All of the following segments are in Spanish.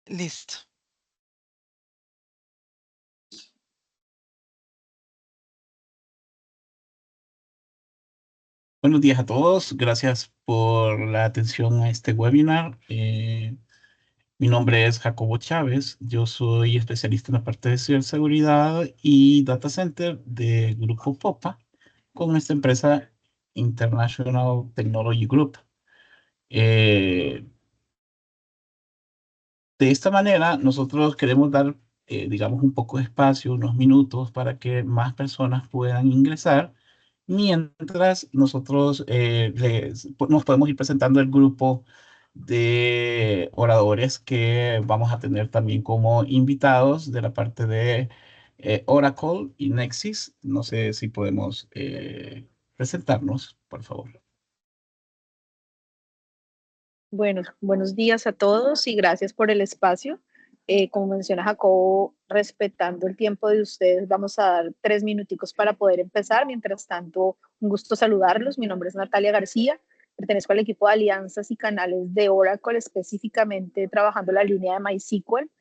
Listo. Buenos días a todos. Gracias por la atención a este webinar. Mi nombre es Jacobo Chávez. Yo soy especialista en la parte de ciberseguridad y data center de Grupo Popa con esta empresa International Technology Group. Eh, de esta manera, nosotros queremos dar, digamos, un poco de espacio, unos minutos para que más personas puedan ingresar. Mientras nosotros nos podemos ir presentando el grupo de oradores que vamos a tener también como invitados de la parte de Oracle y Nexus. No sé si podemos presentarnos, por favor. Bueno, buenos días a todos y gracias por el espacio. Como menciona Jacobo, respetando el tiempo de ustedes, vamos a dar 3 minuticos para poder empezar. Mientras tanto, un gusto saludarlos. Mi nombre es Natalia García, pertenezco al equipo de alianzas y canales de Oracle, específicamente trabajando la línea de MySQL.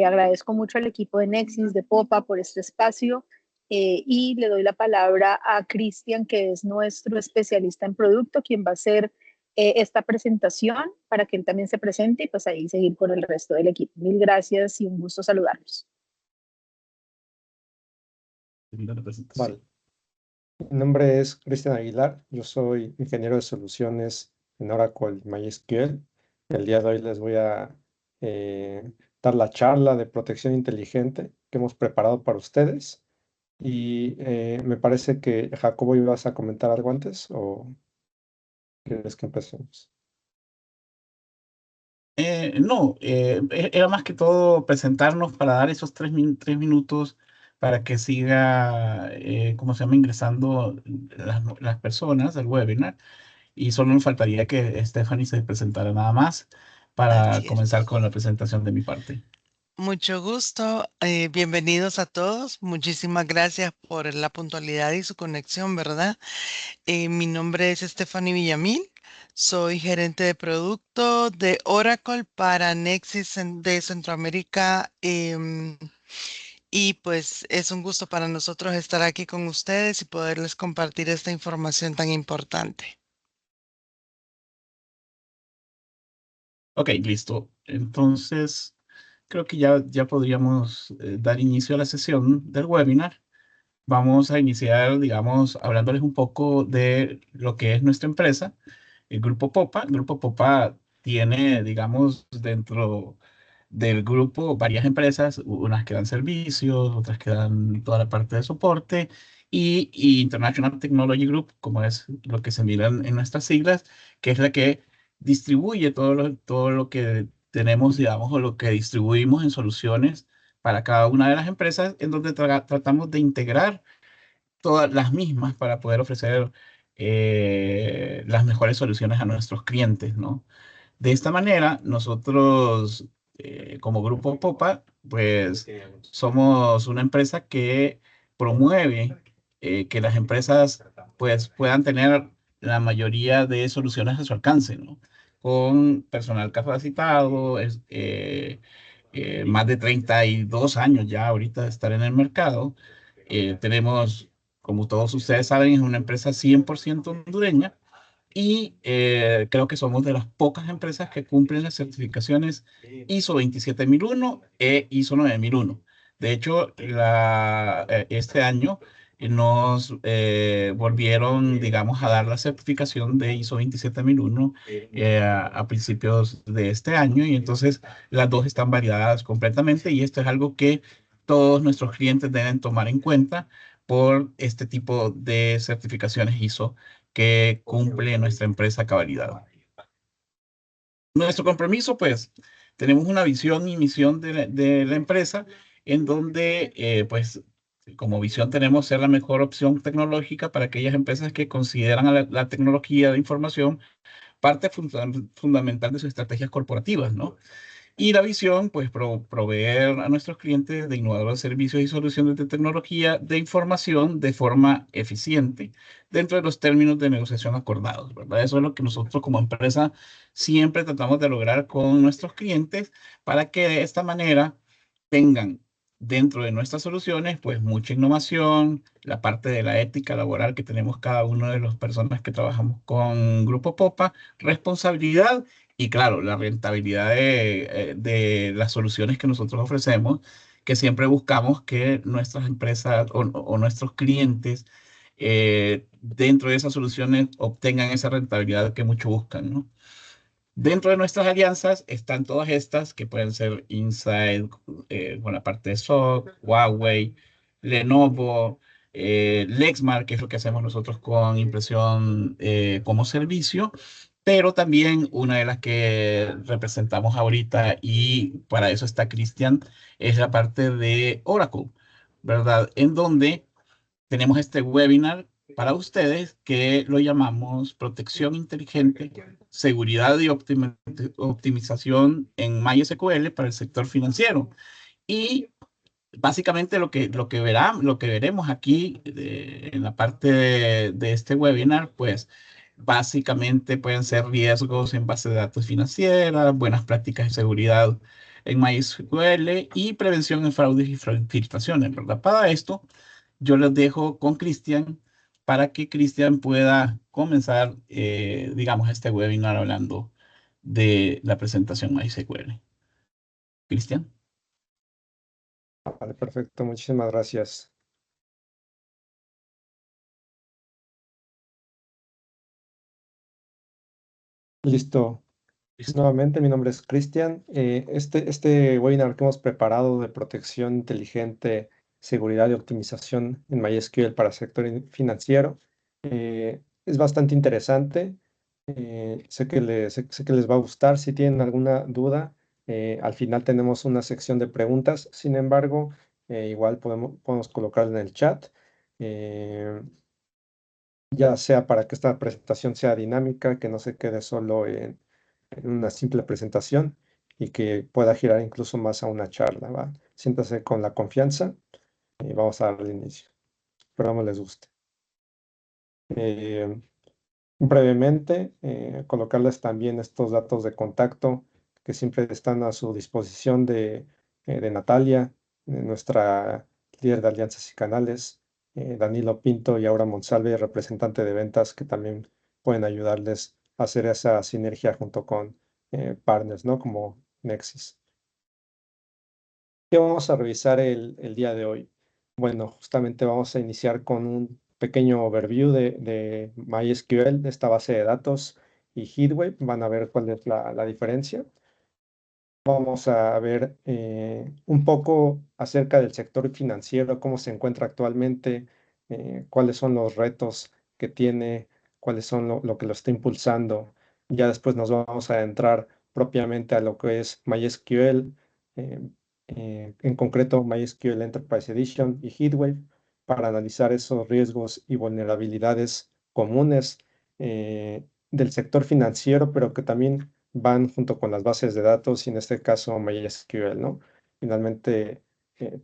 Agradezco mucho al equipo de Nexus, de Popa, por este espacio. Y le doy la palabra a Cristian, que es nuestro especialista en producto, quien va a ser esta presentación para que él también se presente y pues ahí seguir con el resto del equipo. Mil gracias y un gusto saludarlos. Termina la presentación. Vale. Mi nombre es Cristian Aguilar, yo soy ingeniero de soluciones en Oracle y MySQL. El día de hoy les voy a dar la charla de protección inteligente que hemos preparado para ustedes. Y me parece que Jacobo, ¿ibas a comentar algo antes o quieres que empecemos? No, era más que todo presentarnos para dar esos 3 minutos para que siga, ¿cómo se llama?, ingresando las personas al webinar. Y solo nos faltaría que Stephanie se presentara nada más para Así es. comenzar con la presentación de mi parte. Mucho gusto. Bienvenidos a todos. Muchísimas gracias por la puntualidad y su conexión, ¿verdad? Mi nombre es Stephanie Villamil. Soy gerente de producto de Oracle para Nexus de Centroamérica. Y pues es un gusto para nosotros estar aquí con ustedes y poderles compartir esta información tan importante. Ok, listo. Entonces, creo que ya podríamos dar inicio a la sesión del webinar. Vamos a iniciar, digamos, hablándoles un poco de lo que es nuestra empresa, el Grupo Popa. El Grupo Popa tiene, digamos, dentro del grupo varias empresas, unas que dan servicios, otras que dan toda la parte de soporte, y International Technology Group, como es lo que se miran en nuestras siglas, que es la que distribuye todo lo que tenemos, digamos, o lo que distribuimos en soluciones para cada una de las empresas, en donde tratamos de integrar todas las mismas para poder ofrecer las mejores soluciones a nuestros clientes, ¿no? De esta manera, nosotros, como Grupo Popa, pues somos una empresa que promueve que las empresas pues puedan tener la mayoría de soluciones a su alcance, ¿no? Con personal capacitado, más de 32 años ya ahorita de estar en el mercado. Tenemos, como todos ustedes saben, es una empresa 100% hondureña y creo que somos de las pocas empresas que cumplen las certificaciones ISO 27001 e ISO 9001. De hecho, este año nos volvieron, digamos, a dar la certificación de ISO 27001 a principios de este año, y entonces las dos están validadas completamente, y esto es algo que todos nuestros clientes deben tomar en cuenta por este tipo de certificaciones ISO que cumple nuestra empresa a cabalidad. Nuestro compromiso, pues, tenemos una visión y misión de la empresa en donde, pues, como visión tenemos ser la mejor opción tecnológica para aquellas empresas que consideran a la tecnología de información parte fundamental de sus estrategias corporativas, ¿no? Y la visión, pues, proveer a nuestros clientes de innovadores servicios y soluciones de tecnología de información de forma eficiente dentro de los términos de negociación acordados, ¿verdad? Eso es lo que nosotros como empresa siempre tratamos de lograr con nuestros clientes para que de esta manera tengan dentro de nuestras soluciones, pues, mucha innovación, la parte de la ética laboral que tenemos cada uno de las personas que trabajamos con Grupo Popa, responsabilidad y claro, la rentabilidad de las soluciones que nosotros ofrecemos, que siempre buscamos que nuestras empresas o nuestros clientes dentro de esas soluciones obtengan esa rentabilidad que muchos buscan, ¿no? Dentro de nuestras alianzas están todas estas que pueden ser Insight, con la parte de SOC, Huawei, Lenovo, Lexmark, que es lo que hacemos nosotros con impresión como servicio, pero también una de las que representamos ahorita y para eso está Cristian, es la parte de Oracle, ¿verdad? En donde tenemos este webinar para ustedes que lo llamamos Protección Inteligente, Seguridad y Optimización en MySQL para el sector financiero. Y básicamente lo que veremos aquí en la parte de este webinar, pues básicamente pueden ser riesgos en base de datos financieras, buenas prácticas de seguridad en MySQL y prevención en fraudes y filtraciones, ¿verdad? Para esto, yo los dejo con Cristian para que Cristian pueda comenzar, digamos, este webinar hablando de la presentación MySQL. Cristian. Vale, perfecto, muchísimas gracias. Listo. Nuevamente, mi nombre es Cristian. Este webinar que hemos preparado de protección inteligente, seguridad y optimización en MySQL para el sector financiero es bastante interesante. Sé que les va a gustar. Si tienen alguna duda, al final tenemos una sección de preguntas. Sin embargo, igual podemos colocarla en el chat. eh, ya sea para que esta presentación sea dinámica, que no se quede solo en una simple presentación y que pueda girar incluso más a una charla, ¿va? Siéntase con la confianza y vamos a darle inicio. Esperamos les guste. Eh, Brevemente, colocarles también estos datos de contacto que siempre están a su disposición de Natalia, de nuestra líder de alianzas y canales, Danilo Pinto y Aura Monsalve, representante de ventas, que también pueden ayudarles a hacer esa sinergia junto con partners, ¿no? Como Nexus. ¿Qué vamos a revisar el día de hoy? Bueno, justamente vamos a iniciar con un pequeño overview de MySQL, de esta base de datos, y HeatWave. Van a ver cuál es la diferencia. Vamos a ver un poco acerca del sector financiero, cómo se encuentra actualmente, cuáles son los retos que tiene, cuáles son lo que lo está impulsando. Ya después nos vamos a adentrar propiamente a lo que es MySQL, eh, en concreto MySQL Enterprise Edition y HeatWave, para analizar esos riesgos y vulnerabilidades comunes del sector financiero, pero que también van junto con las bases de datos y en este caso MySQL, ¿no? Finalmente,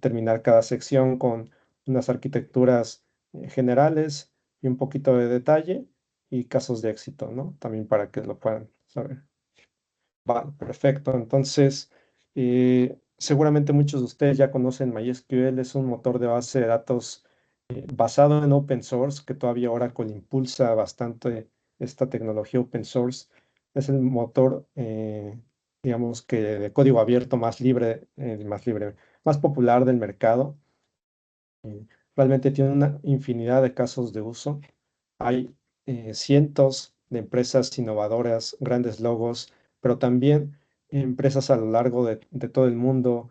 terminar cada sección con unas arquitecturas generales y un poquito de detalle y casos de éxito, ¿no? También para que lo puedan saber. Vale, perfecto. Entonces, seguramente muchos de ustedes ya conocen MySQL, es un motor de base de datos basado en open source, que todavía Oracle impulsa bastante esta tecnología open source. Es el motor, digamos que de código abierto más popular del mercado. Realmente tiene una infinidad de casos de uso. Hay cientos de empresas innovadoras, grandes logos, pero también empresas a lo largo de todo el mundo,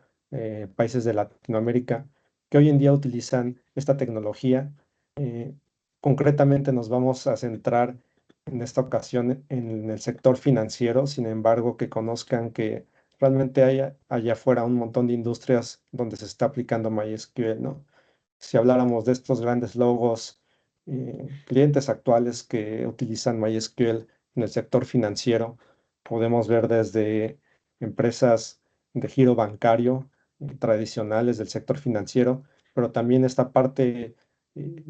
países de Latinoamérica, que hoy en día utilizan esta tecnología. Eh, Concretamente nos vamos a centrar en esta ocasión en el sector financiero, sin embargo, que conozcan que realmente hay allá afuera un montón de industrias donde se está aplicando MySQL, ¿no? Si habláramos de estos grandes logos, clientes actuales que utilizan MySQL en el sector financiero, podemos ver desde empresas de giro bancario tradicionales del sector financiero, pero también esta parte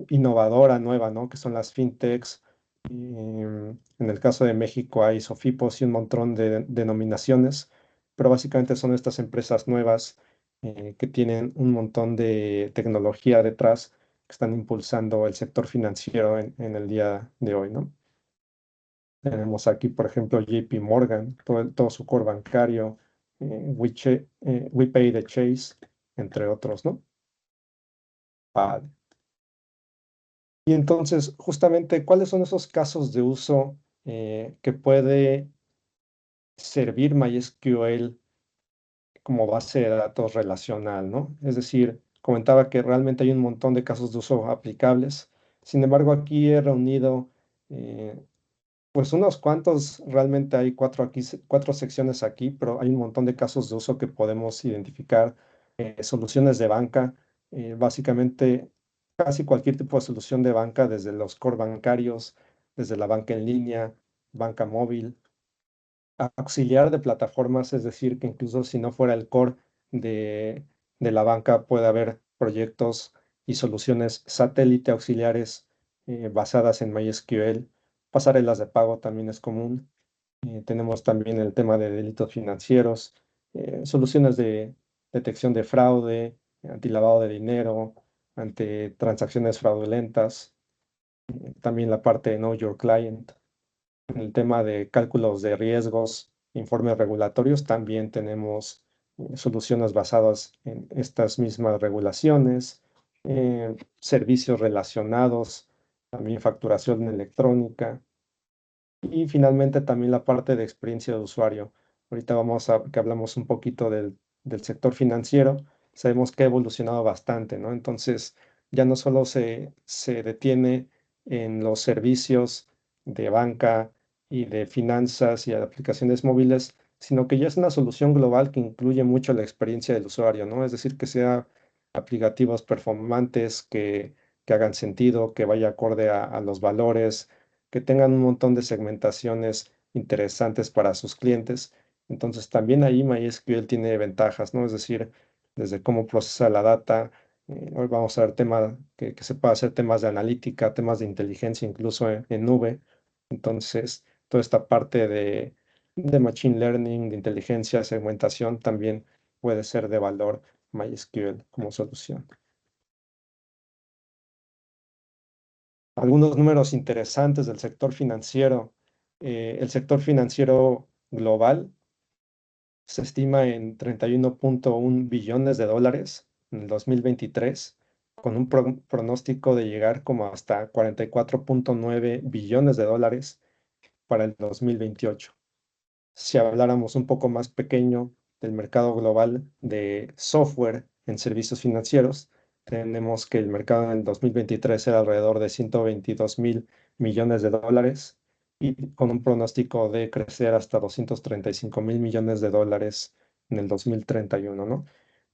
innovadora, nueva, ¿no? Que son las fintechs. En el caso de México hay Sofipos y un montón de denominaciones, pero básicamente son estas empresas nuevas que tienen un montón de tecnología detrás que están impulsando el sector financiero en el día de hoy, ¿no? Tenemos aquí, por ejemplo, JP Morgan, todo su core bancario, WePay de Chase, entre otros, ¿no? Vale. Y entonces, justamente, ¿cuáles son esos casos de uso que puede servir MySQL como base de datos relacional, ¿no? Es decir, comentaba que realmente hay un montón de casos de uso aplicables. Sin embargo, aquí he reunido eh, pues unos cuantos, realmente hay cuatro secciones aquí, pero hay un montón de casos de uso que podemos identificar. Soluciones de banca, básicamente casi cualquier tipo de solución de banca, desde los core bancarios, desde la banca en línea, banca móvil, auxiliar de plataformas, es decir, que incluso si no fuera el core de, de la banca, puede haber proyectos y soluciones satélite auxiliares basadas en MySQL. Pasarelas de pago también es común. Tenemos también el tema de delitos financieros, soluciones de detección de fraude, antilavado de dinero, ante transacciones fraudulentas. También la parte de Know Your Client. En el tema de cálculos de riesgos, informes regulatorios, también tenemos soluciones basadas en estas mismas regulaciones, servicios relacionados, también facturación electrónica y finalmente también la parte de experiencia de usuario. Ahorita vamos a que hablamos un poquito del sector financiero, sabemos que ha evolucionado bastante, ¿no? Entonces ya no solo se detiene en los servicios de banca y de finanzas y de aplicaciones móviles, sino que ya es una solución global que incluye mucho la experiencia del usuario, ¿no? Es decir, que sea aplicativos performantes, que hagan sentido, que vaya acorde a los valores, que tengan un montón de segmentaciones interesantes para sus clientes. Entonces, también ahí MySQL tiene ventajas, ¿no? Es decir, desde cómo procesa la data. Hoy vamos a ver temas que se puede hacer temas de analítica, temas de inteligencia, incluso en nube. Entonces, toda esta parte de machine learning, de inteligencia, segmentación, también puede ser de valor MySQL como solución. Algunos números interesantes del sector financiero. El sector financiero global se estima en 31.1 billones de dólares en el 2023, con un pronóstico de llegar como hasta 44.9 billones de dólares para el 2028. Si habláramos un poco más pequeño del mercado global de software en servicios financieros, tenemos que el mercado en el 2023 era alrededor de 122.000 millones de dólares y con un pronóstico de crecer hasta 235.000 millones de dólares en el 2031, ¿no?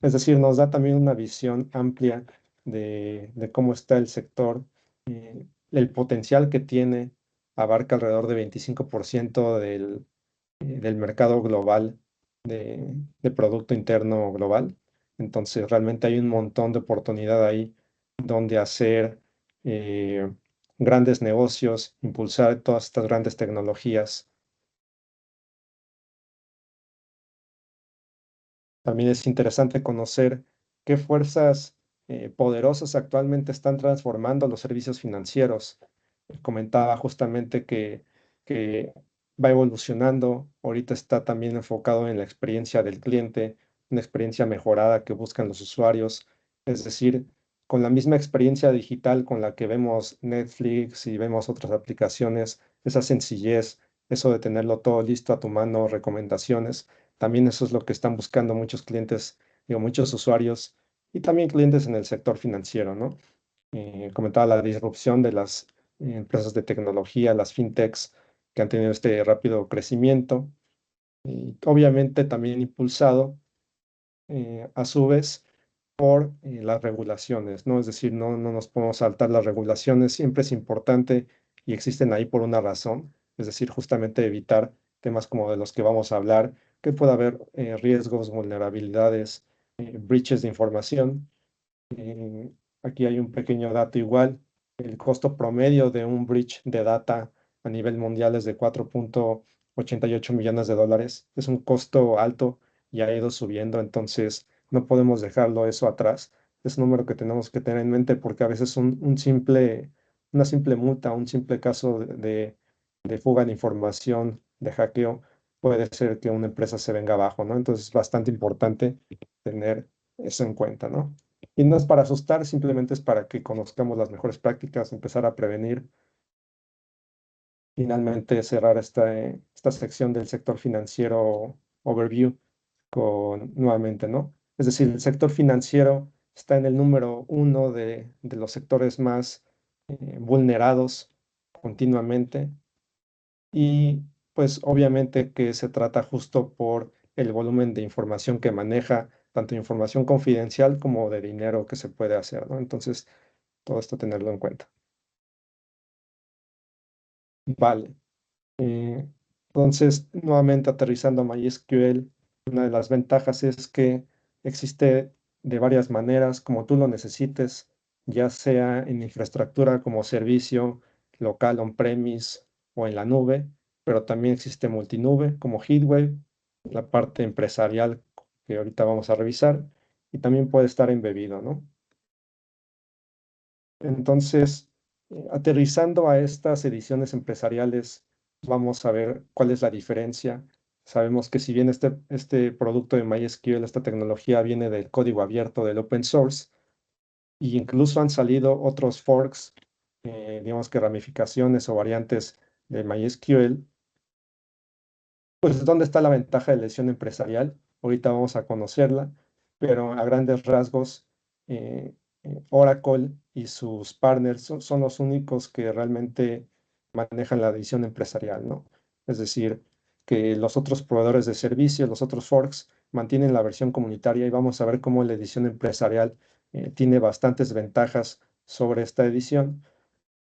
Es decir, nos da también una visión amplia de cómo está el sector, el potencial que tiene, abarca alrededor de 25% del mercado global de Producto Interno Global. Entonces, realmente hay un montón de oportunidad ahí donde hacer eh, grandes negocios, impulsar todas estas grandes tecnologías. También es interesante conocer qué fuerzas poderosas actualmente están transformando los servicios financieros. Comentaba justamente que va evolucionando, ahorita está también enfocado en la experiencia del cliente, una experiencia mejorada que buscan los usuarios, es decir, con la misma experiencia digital con la que vemos Netflix y vemos otras aplicaciones, esa sencillez, eso de tenerlo todo listo a tu mano, recomendaciones, también eso es lo que están buscando muchos clientes, digo, muchos usuarios y también clientes en el sector financiero, ¿no? Comentaba la disrupción de las empresas de tecnología, las fintechs, que han tenido este rápido crecimiento y obviamente también impulsado a su vez por las regulaciones, ¿no? Es decir, no nos podemos saltar las regulaciones, siempre es importante y existen ahí por una razón, es decir, justamente evitar temas como de los que vamos a hablar, que pueda haber riesgos, vulnerabilidades, breaches de información. Aquí hay un pequeño dato igual. El costo promedio de un breach de data a nivel mundial es de 4.88 millones de dólares. Es un costo alto y ha ido subiendo, entonces no podemos dejarlo eso atrás. Es un número que tenemos que tener en mente porque a veces una simple multa, un simple caso de fuga de información, de hackeo, puede ser que una empresa se venga abajo, ¿no? Entonces es bastante importante tener eso en cuenta, ¿no? Y no es para asustar, simplemente es para que conozcamos las mejores prácticas, empezar a prevenir. Finalmente, cerrar esta sección del sector financiero overview nuevamente, ¿no? Es decir, el sector financiero está en el número 1 de los sectores más vulnerados continuamente. Y pues obviamente que se trata justo por el volumen de información que maneja, tanto información confidencial como de dinero que se puede hacer, ¿no? Entonces, todo esto tenerlo en cuenta. Vale. Entonces, nuevamente aterrizando a MySQL, una de las ventajas es que existe de varias maneras, como tú lo necesites, ya sea en infraestructura como servicio local, on-premise o en la nube, pero también existe multinube como HeatWave, la parte empresarial que ahorita vamos a revisar, y también puede estar embebido, ¿no? Entonces, aterrizando a estas ediciones empresariales, vamos a ver cuál es la diferencia. Sabemos que si bien este producto de MySQL, esta tecnología viene del código abierto del open source, e incluso han salido otros forks, digamos que ramificaciones o variantes de MySQL, pues ¿dónde está la ventaja de la edición empresarial? Ahorita vamos a conocerla, pero a grandes rasgos, eh, Oracle y sus partners son los únicos que realmente manejan la edición empresarial, ¿no? Es decir, que los otros proveedores de servicios, los otros forks, mantienen la versión comunitaria y vamos a ver cómo la edición empresarial tiene bastantes ventajas sobre esta edición,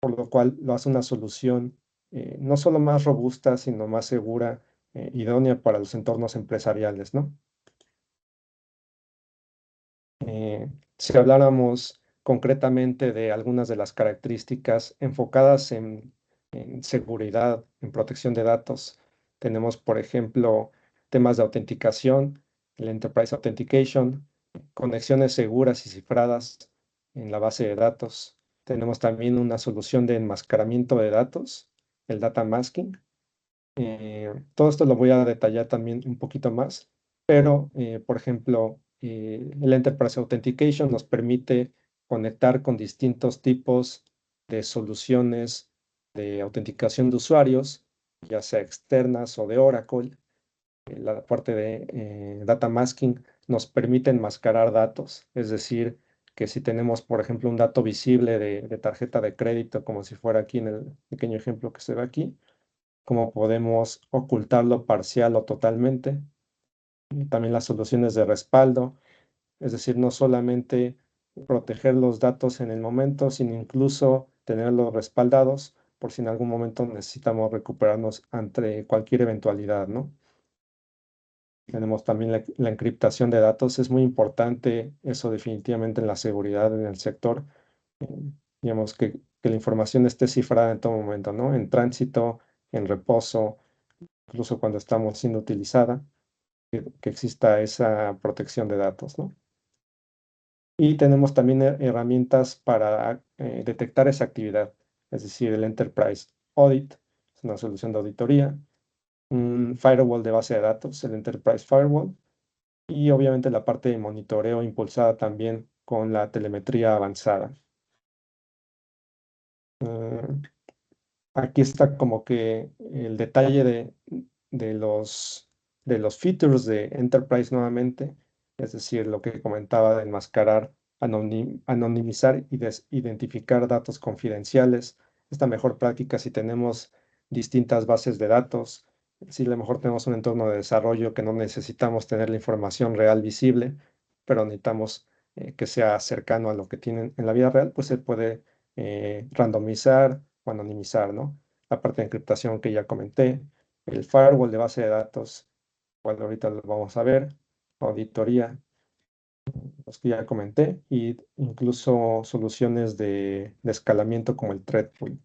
por lo cual lo hace una solución no solo más robusta, sino más segura, idónea para los entornos empresariales, ¿no? Si habláramos concretamente de algunas de las características enfocadas en seguridad, en protección de datos, tenemos, por ejemplo, temas de autenticación, el Enterprise Authentication, conexiones seguras y cifradas en la base de datos. Tenemos también una solución de enmascaramiento de datos, el Data Masking. Todo esto lo voy a detallar también un poquito más, pero, por ejemplo, el Enterprise Authentication nos permite conectar con distintos tipos de soluciones de autenticación de usuarios, ya sea externas o de Oracle. La parte de Data Masking nos permite enmascarar datos, es decir, que si tenemos, por ejemplo, un dato visible de tarjeta de crédito, como si fuera aquí en el pequeño ejemplo que se ve aquí, cómo podemos ocultarlo parcial o totalmente. Y también las soluciones de respaldo, es decir, no solamente proteger los datos en el momento, sino incluso tenerlos respaldados por si en algún momento necesitamos recuperarnos ante cualquier eventualidad, ¿no? Tenemos también la encriptación de datos, es muy importante eso definitivamente en la seguridad en el sector. eh, digamos que la información esté cifrada en todo momento, ¿no? En tránsito, en reposo, incluso cuando estamos siendo utilizada, que exista esa protección de datos, ¿no? Y tenemos también herramientas para detectar esa actividad, es decir, el Enterprise Audit, es una solución de auditoría, un firewall de base de datos, el Enterprise Firewall, y obviamente la parte de monitoreo impulsada también con la telemetría avanzada. Aquí está como que el detalle de los features de Enterprise nuevamente, es decir, lo que comentaba de enmascarar, anonimizar y identificar datos confidenciales. Esta mejor práctica si tenemos distintas bases de datos, si a lo mejor tenemos un entorno de desarrollo que no necesitamos tener la información real visible, pero necesitamos que sea cercano a lo que tienen en la vida real, pues se puede randomizar o anonimizar, ¿no? La parte de encriptación que ya comenté, el firewall de base de datos, cual ahorita lo vamos a ver, auditoría, los que ya comenté, y incluso soluciones de escalamiento como el thread pool.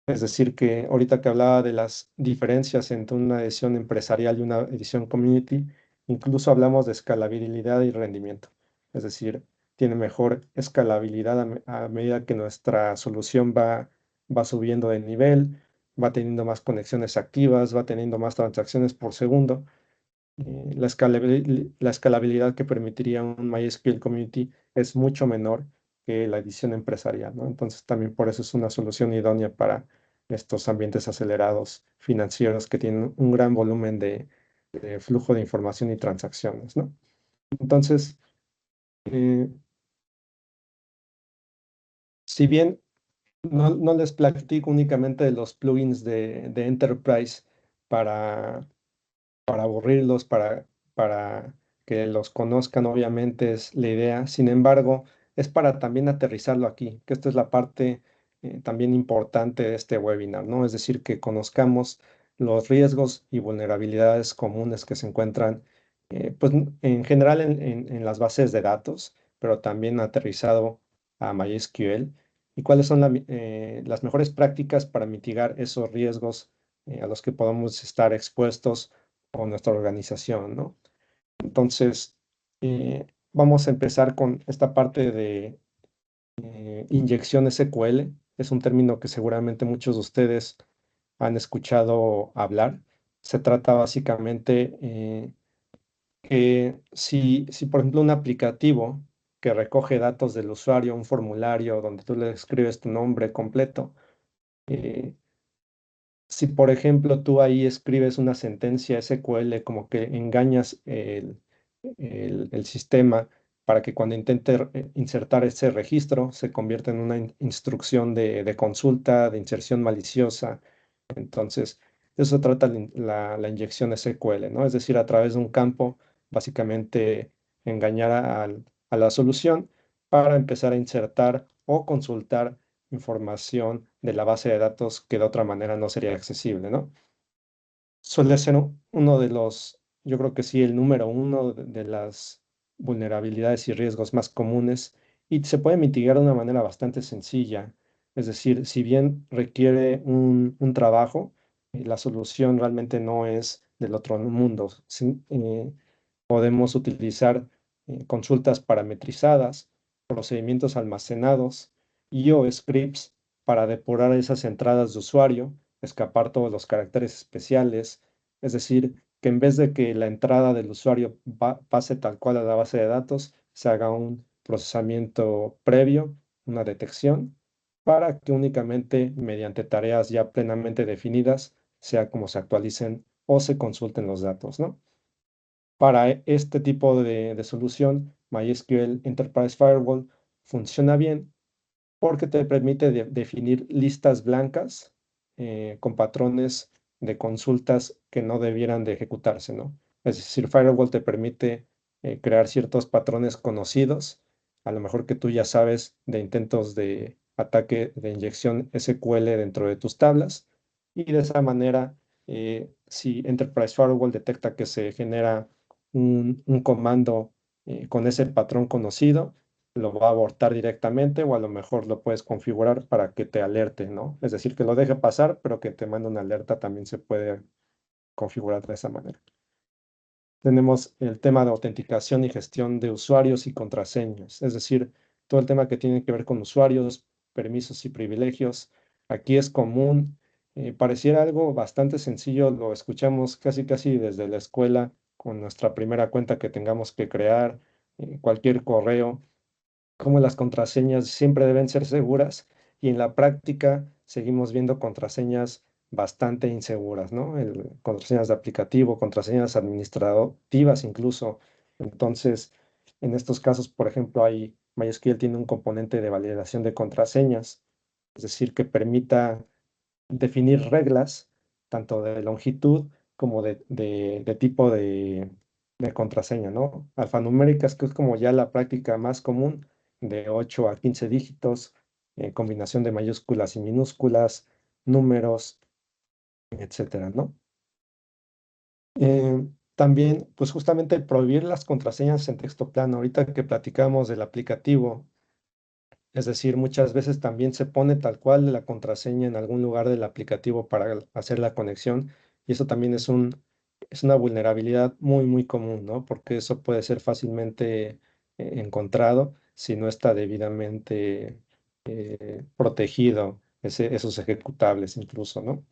Es decir, que ahorita que hablaba de las diferencias entre una edición empresarial y una edición community, incluso hablamos de escalabilidad y rendimiento. Es decir, tiene mejor escalabilidad a medida que nuestra solución va subiendo de nivel, va teniendo más conexiones activas, va teniendo más transacciones por segundo. La escalabilidad que permitiría un MySQL Community es mucho menor que la edición empresarial, ¿no? Entonces también por eso es una solución idónea para estos ambientes acelerados financieros que tienen un gran volumen de flujo de información y transacciones, ¿no? Entonces, eh, si bien no les platico únicamente de los plugins de Enterprise para aburrirlos, para que los conozcan, obviamente es la idea. Sin embargo, es para también aterrizarlo aquí, que esta es la parte también importante de este webinar, ¿no? Es decir, que conozcamos los riesgos y vulnerabilidades comunes que se encuentran, pues en general en las bases de datos, pero también aterrizado a MySQL, y cuáles son las mejores prácticas para mitigar esos riesgos a los que podamos estar expuestos o nuestra organización, ¿no? Entonces, vamos a empezar con esta parte de inyección SQL. Es un término que seguramente muchos de ustedes han escuchado hablar. Se trata básicamente que si, por ejemplo, un aplicativo que recoge datos del usuario, un formulario donde tú le escribes tu nombre completo, eh, si, por ejemplo, tú ahí escribes una sentencia SQL como que engañas el sistema para que cuando intente insertar ese registro se convierta en una instrucción de consulta, de inserción maliciosa. Entonces, de eso trata la inyección SQL, ¿no? Es decir, a través de un campo, básicamente engañar a la solución para empezar a insertar o consultar información de la base de datos que de otra manera no sería accesible, ¿no? Suele ser uno de los, yo creo que sí, el número uno de las vulnerabilidades y riesgos más comunes y se puede mitigar de una manera bastante sencilla. Es decir, si bien requiere un trabajo, la solución realmente no es del otro mundo. Podemos utilizar consultas parametrizadas, procedimientos almacenados y o scripts para depurar esas entradas de usuario, escapar todos los caracteres especiales, es decir, que en vez de que la entrada del usuario pase tal cual a la base de datos, se haga un procesamiento previo, una detección, para que únicamente mediante tareas ya plenamente definidas sea como se actualicen o se consulten los datos, ¿no? Para este tipo de solución, MySQL Enterprise Firewall funciona bien porque te permite definir listas blancas con patrones de consultas que no debieran de ejecutarse, ¿no? Es decir, Firewall te permite crear ciertos patrones conocidos, a lo mejor que tú ya sabes de intentos de ataque de inyección SQL dentro de tus tablas, y de esa manera, si Enterprise Firewall detecta que se genera un comando con ese patrón conocido, lo va a abortar directamente o a lo mejor lo puedes configurar para que te alerte, ¿no? Es decir, que lo deje pasar, pero que te mande una alerta también se puede configurar de esa manera. Tenemos el tema de autenticación y gestión de usuarios y contraseñas, es decir, todo el tema que tiene que ver con usuarios, permisos y privilegios. Aquí es común, pareciera algo bastante sencillo, lo escuchamos casi desde la escuela con nuestra primera cuenta que tengamos que crear, cualquier correo como las contraseñas siempre deben ser seguras y en la práctica seguimos viendo contraseñas bastante inseguras, ¿no? Contraseñas de aplicativo, contraseñas administrativas incluso. Entonces, en estos casos, por ejemplo, MySQL tiene un componente de validación de contraseñas, es decir, que permita definir reglas, tanto de longitud como de tipo de contraseña, ¿no? Alfanuméricas, que es como ya la práctica más común, de 8 a 15 dígitos, combinación de mayúsculas y minúsculas, números, etcétera, ¿no? también, pues justamente prohibir las contraseñas en texto plano. Ahorita que platicamos del aplicativo, es decir, muchas veces también se pone tal cual la contraseña en algún lugar del aplicativo para hacer la conexión y eso también es una vulnerabilidad muy, muy común, ¿no? Porque eso puede ser fácilmente encontrado si no está debidamente protegido esos ejecutables incluso, ¿no?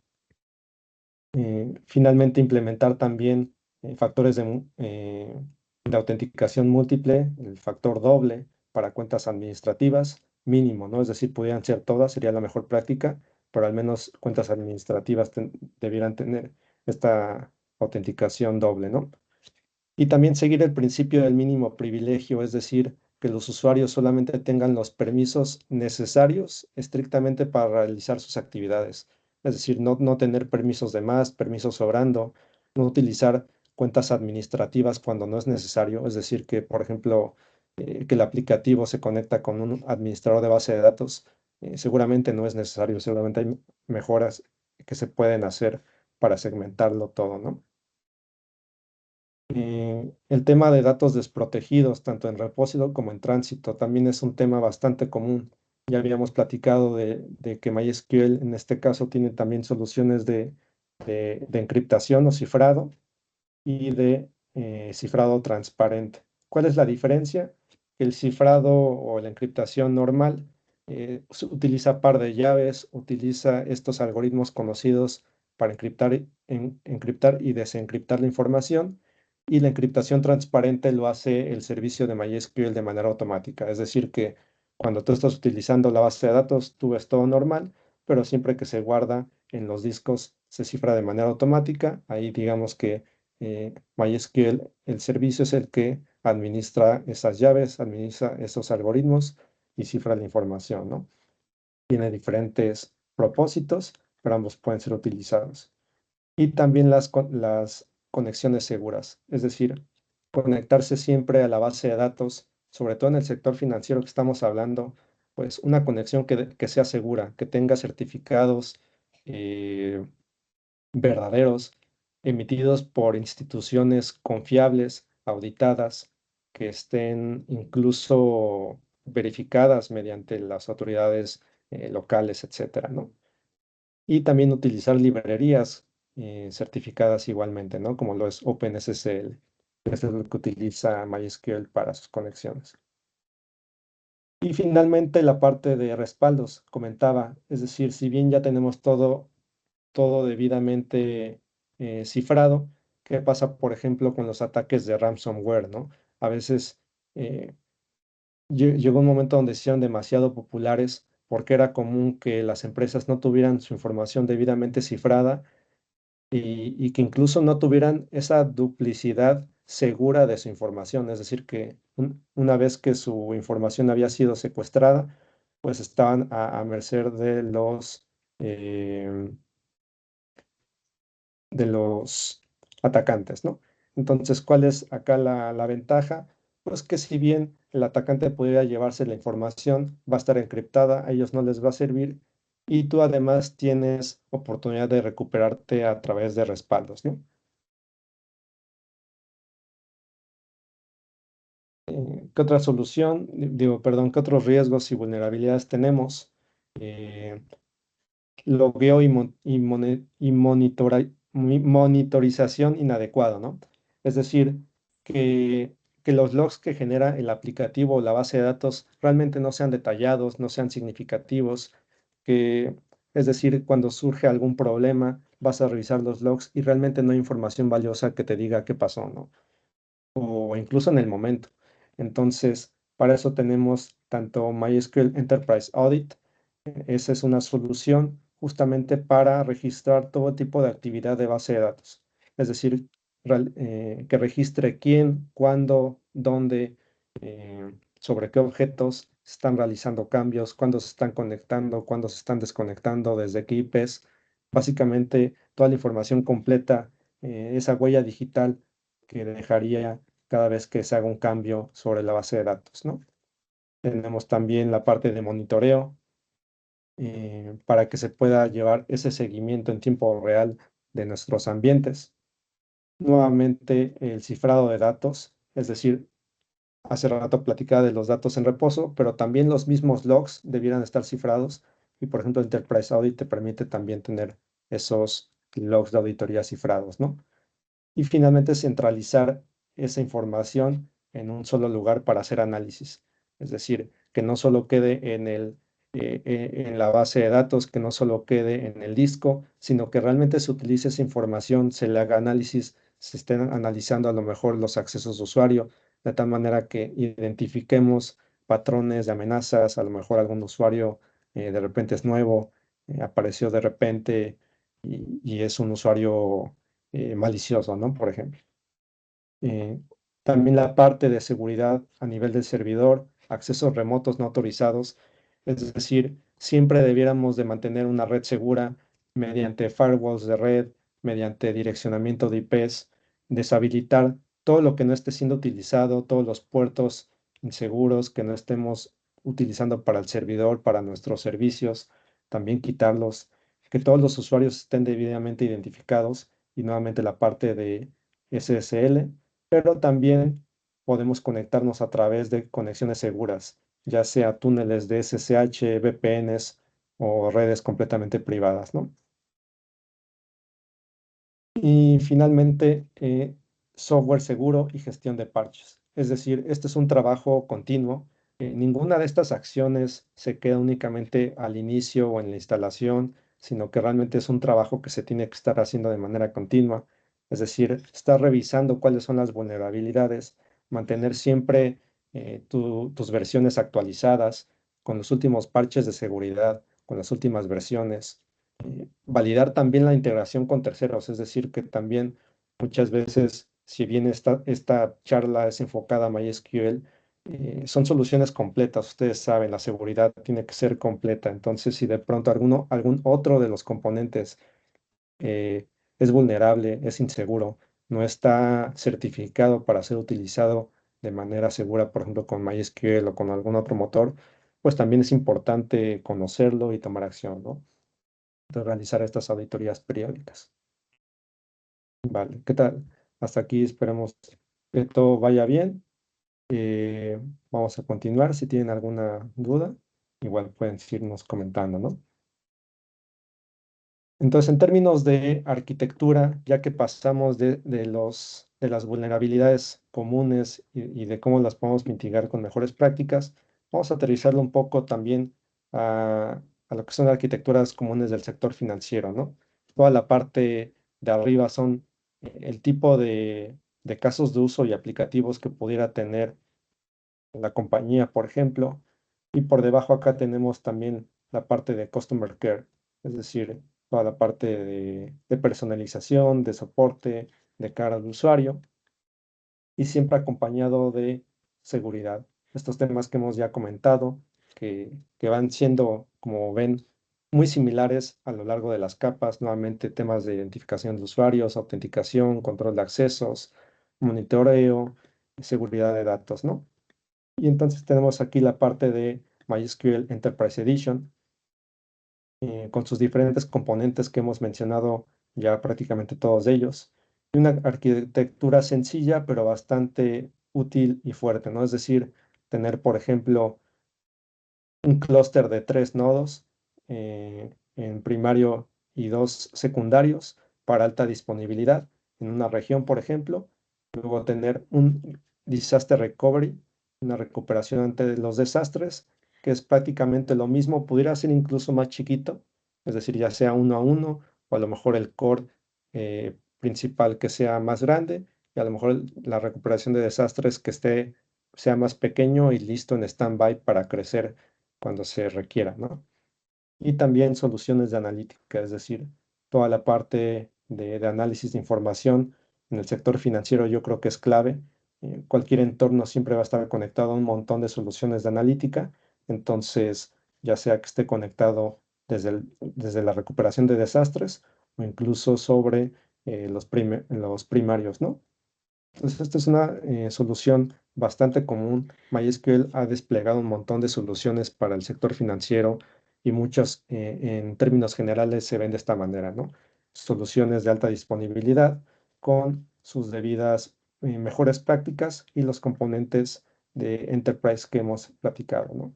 Finalmente, implementar también factores de autenticación múltiple, el factor doble para cuentas administrativas, mínimo, ¿no? Es decir, pudieran ser todas, sería la mejor práctica, pero al menos cuentas administrativas debieran tener esta autenticación doble, ¿no? Y también seguir el principio del mínimo privilegio, es decir, que los usuarios solamente tengan los permisos necesarios estrictamente para realizar sus actividades. Es decir, no tener permisos de más, permisos sobrando, no utilizar cuentas administrativas cuando no es necesario. Es decir, que, por ejemplo, que el aplicativo se conecta con un administrador de base de datos, seguramente no es necesario, seguramente hay mejoras que se pueden hacer para segmentarlo todo, ¿no? El tema de datos desprotegidos, tanto en repósito como en tránsito, también es un tema bastante común. Ya habíamos platicado de que MySQL en este caso tiene también soluciones de encriptación o cifrado y de cifrado transparente. ¿Cuál es la diferencia? El cifrado o la encriptación normal utiliza par de llaves, utiliza estos algoritmos conocidos para encriptar y desencriptar la información, y la encriptación transparente lo hace el servicio de MySQL de manera automática. Es decir, que cuando tú estás utilizando la base de datos, tú ves todo normal, pero siempre que se guarda en los discos se cifra de manera automática. Ahí digamos que MySQL, el servicio es el que administra esas llaves, administra esos algoritmos y cifra la información, ¿no? Tiene diferentes propósitos, pero ambos pueden ser utilizados. Y también las conexiones seguras, es decir, conectarse siempre a la base de datos, sobre todo en el sector financiero que estamos hablando, pues una conexión que sea segura, que tenga certificados eh, verdaderos, emitidos por instituciones confiables, auditadas, que estén incluso verificadas mediante las autoridades locales, etcétera, ¿no? Y también utilizar librerías certificadas igualmente, ¿no? Como lo es OpenSSL, que es lo que utiliza MySQL para sus conexiones. Y finalmente la parte de respaldos, comentaba, es decir, si bien ya tenemos todo debidamente cifrado. ¿Qué pasa, por ejemplo, con los ataques de ransomware, ¿no? A veces eh, llegó un momento donde se hicieron demasiado populares porque era común que las empresas no tuvieran su información debidamente cifrada y que incluso no tuvieran esa duplicidad segura de su información. Es decir, que una vez que su información había sido secuestrada, pues estaban a merced eh, de los atacantes, ¿no? Entonces, ¿cuál es acá la ventaja? Pues que si bien el atacante pudiera llevarse la información, va a estar encriptada, a ellos no les va a servir y tú además tienes oportunidad de recuperarte a través de respaldos, ¿no? ¿Qué otra solución? Digo, perdón, ¿qué otros riesgos y vulnerabilidades tenemos? Eh, Logueo y monitorización inadecuado, ¿no? Es decir, que, que los logs que genera el aplicativo o la base de datos realmente no sean detallados, no sean significativos, es decir, cuando surge algún problema, vas a revisar los logs y realmente no hay información valiosa que te diga qué pasó, ¿no? O incluso en el momento. Entonces, para eso tenemos tanto MySQL Enterprise Audit. Esa es una solución justamente para registrar todo tipo de actividad de base de datos. Es decir, que registre quién, cuándo, dónde, sobre qué objetos se están realizando cambios, cuándo se están conectando, cuándo se están desconectando, desde qué IPs. Básicamente, toda la información completa, esa huella digital que dejaría cada vez que se haga un cambio sobre la base de datos, ¿no? Tenemos también la parte de monitoreo para que se pueda llevar ese seguimiento en tiempo real de nuestros ambientes. nuevamente el cifrado de datos, es decir, hace rato platicaba de los datos en reposo, pero también los mismos logs debieran estar cifrados y, por ejemplo, Enterprise Audit te permite también tener esos logs de auditoría cifrados, ¿no? Y finalmente centralizar esa información en un solo lugar para hacer análisis. Es decir, que no solo quede en la base de datos, que no solo quede en el disco, sino que realmente se utilice esa información, se le haga análisis, se estén analizando a lo mejor los accesos de usuario, de tal manera que identifiquemos patrones de amenazas, a lo mejor algún usuario de repente es nuevo, apareció de repente y es un usuario malicioso, ¿no? Por ejemplo. Eh, También la parte de seguridad a nivel del servidor, accesos remotos no autorizados, es decir, siempre debiéramos de mantener una red segura mediante firewalls de red, mediante direccionamiento de IPs, deshabilitar todo lo que no esté siendo utilizado, todos los puertos inseguros que no estemos utilizando para el servidor, para nuestros servicios, también quitarlos, que todos los usuarios estén debidamente identificados y nuevamente la parte de SSL, pero también podemos conectarnos a través de conexiones seguras, ya sea túneles de SSH, VPNs o redes completamente privadas, ¿no? Y finalmente, software seguro y gestión de parches. Es decir, este es un trabajo continuo. Ninguna de estas acciones se queda únicamente al inicio o en la instalación, sino que realmente es un trabajo que se tiene que estar haciendo de manera continua. Es decir, estar revisando cuáles son las vulnerabilidades, mantener siempre tus versiones actualizadas con los últimos parches de seguridad, con las últimas versiones, validar también la integración con terceros, es decir, que también muchas veces, si bien esta charla es enfocada a MySQL, son soluciones completas. Ustedes saben, la seguridad tiene que ser completa. Entonces, si de pronto algún otro de los componentes eh, es vulnerable, es inseguro, no está certificado para ser utilizado de manera segura, por ejemplo, con MySQL o con algún otro motor, pues también es importante conocerlo y tomar acción, ¿no? De realizar estas auditorías periódicas. Vale, ¿qué tal? Hasta aquí esperemos que todo vaya bien. Eh, Vamos a continuar. Si tienen alguna duda, igual pueden irnos comentando, ¿no? Entonces, en términos de arquitectura, ya que pasamos de las vulnerabilidades comunes y de cómo las podemos mitigar con mejores prácticas, vamos a aterrizarlo un poco también a lo que son arquitecturas comunes del sector financiero, ¿no? Toda la parte de arriba son el tipo de casos de uso y aplicativos que pudiera tener la compañía, por ejemplo, y por debajo acá tenemos también la parte de Customer Care, es decir, toda la parte de personalización, de soporte, de cara al usuario y siempre acompañado de seguridad. Estos temas que hemos ya comentado, que van siendo, como ven, muy similares a lo largo de las capas, nuevamente temas de identificación de usuarios, autenticación, control de accesos, monitoreo, seguridad de datos, ¿no? Y entonces tenemos aquí la parte de MySQL Enterprise Edition, con sus diferentes componentes que hemos mencionado ya prácticamente todos ellos. Y una arquitectura sencilla, pero bastante útil y fuerte, ¿no? Es decir, tener, por ejemplo, un clúster de 3 nodos en primario y 2 secundarios para alta disponibilidad en una región, por ejemplo. Luego tener un disaster recovery, una recuperación ante los desastres, que es prácticamente lo mismo, pudiera ser incluso más chiquito, es decir, ya sea uno a uno, o a lo mejor el core principal que sea más grande, y a lo mejor la recuperación de desastres sea más pequeño y listo en stand-by para crecer cuando se requiera, ¿no? Y también soluciones de analítica, es decir, toda la parte de análisis de información en el sector financiero yo creo que es clave. Cualquier entorno siempre va a estar conectado a un montón de soluciones de analítica, entonces ya sea que esté conectado desde la recuperación de desastres o incluso sobre los primarios, ¿no? Entonces, esta es una solución bastante común. MySQL ha desplegado un montón de soluciones para el sector financiero y muchas, en términos generales, se ven de esta manera, ¿no? Soluciones de alta disponibilidad con sus debidas mejores prácticas y los componentes de Enterprise que hemos platicado, ¿no?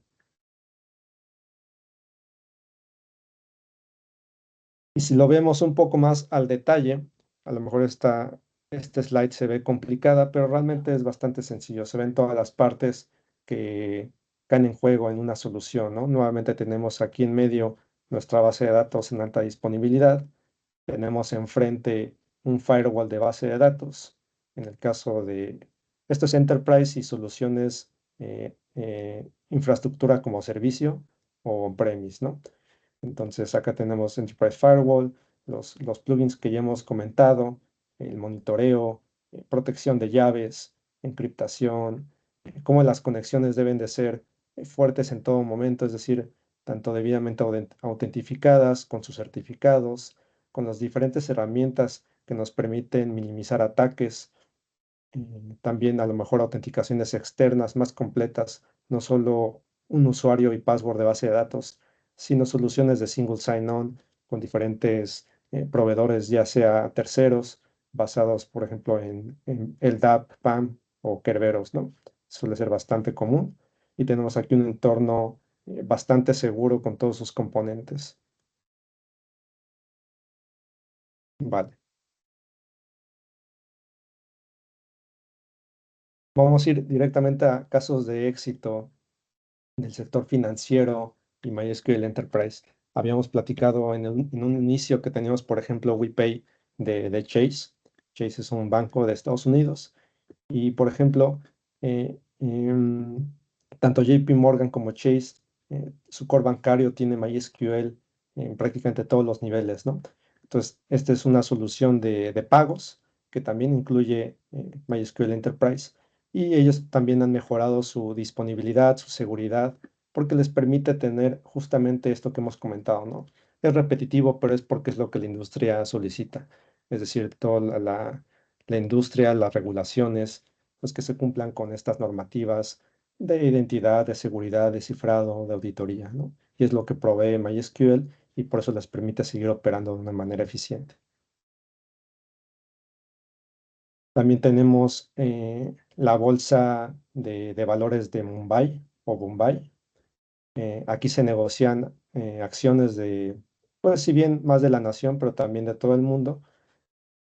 Y si lo vemos un poco más al detalle, a lo mejor este slide se ve complicada, pero realmente es bastante sencillo. Se ven todas las partes que caen en juego en una solución, ¿no? Nuevamente tenemos aquí en medio nuestra base de datos en alta disponibilidad. Tenemos enfrente un firewall de base de datos. En el caso de, esto es Enterprise y soluciones, infraestructura como servicio o on-premise, ¿no? Entonces acá tenemos Enterprise Firewall, los plugins que ya hemos comentado, el monitoreo, protección de llaves, encriptación, cómo las conexiones deben de ser fuertes en todo momento, es decir, tanto debidamente autentificadas con sus certificados, con las diferentes herramientas que nos permiten minimizar ataques, también a lo mejor autenticaciones externas más completas, no solo un usuario y password de base de datos, sino soluciones de single sign-on con diferentes proveedores, ya sea terceros, basados, por ejemplo, en LDAP, PAM o Kerberos, ¿no? Suele ser bastante común. Y tenemos aquí un entorno bastante seguro con todos sus componentes. Vale. Vamos a ir directamente a casos de éxito del sector financiero y MySQL Enterprise. Habíamos platicado en un inicio que teníamos, por ejemplo, WePay de Chase. Chase es un banco de Estados Unidos. Y, por ejemplo, tanto JP Morgan como Chase, su core bancario tiene MySQL en prácticamente todos los niveles, ¿no? Entonces, esta es una solución de pagos que también incluye MySQL Enterprise. Y ellos también han mejorado su disponibilidad, su seguridad, porque les permite tener justamente esto que hemos comentado, ¿no? Es repetitivo, pero es porque es lo que la industria solicita. Es decir, toda la industria, las regulaciones, pues que se cumplan con estas normativas de identidad, de seguridad, de cifrado, de auditoría, ¿no? Y es lo que provee MySQL y por eso les permite seguir operando de una manera eficiente. También tenemos la bolsa de valores de Mumbai o Bombay. Aquí se negocian acciones de, pues si bien más de la nación, pero también de todo el mundo.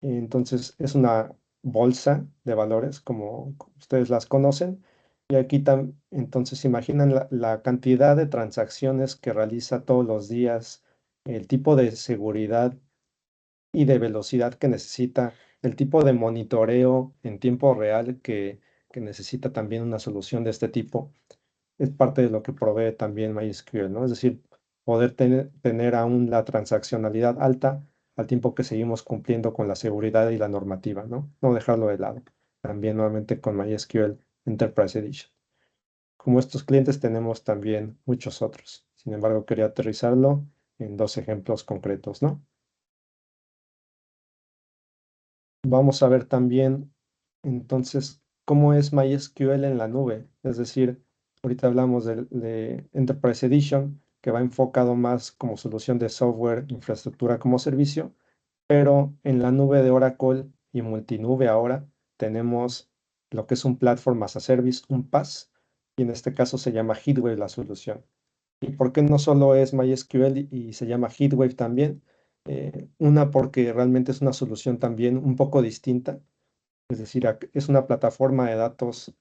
Entonces es una bolsa de valores como ustedes las conocen. Y aquí entonces imaginan la cantidad de transacciones que realiza todos los días, el tipo de seguridad y de velocidad que necesita, el tipo de monitoreo en tiempo real que necesita también una solución de este tipo. Es parte de lo que provee también MySQL, ¿no? Es decir, poder tener aún la transaccionalidad alta al tiempo que seguimos cumpliendo con la seguridad y la normativa, ¿no? No dejarlo de lado. También nuevamente con MySQL Enterprise Edition. Como estos clientes tenemos también muchos otros. Sin embargo, quería aterrizarlo en dos ejemplos concretos, ¿no? Vamos a ver también entonces cómo es MySQL en la nube. Es decir, ahorita hablamos de Enterprise Edition, que va enfocado más como solución de software, infraestructura como servicio, pero en la nube de Oracle y multinube ahora tenemos lo que es un Platform as a Service, un PaaS, y en este caso se llama Heatwave la solución. ¿Y por qué no solo es MySQL y se llama Heatwave también? Una, porque realmente es una solución también un poco distinta, es decir, es una plataforma de datos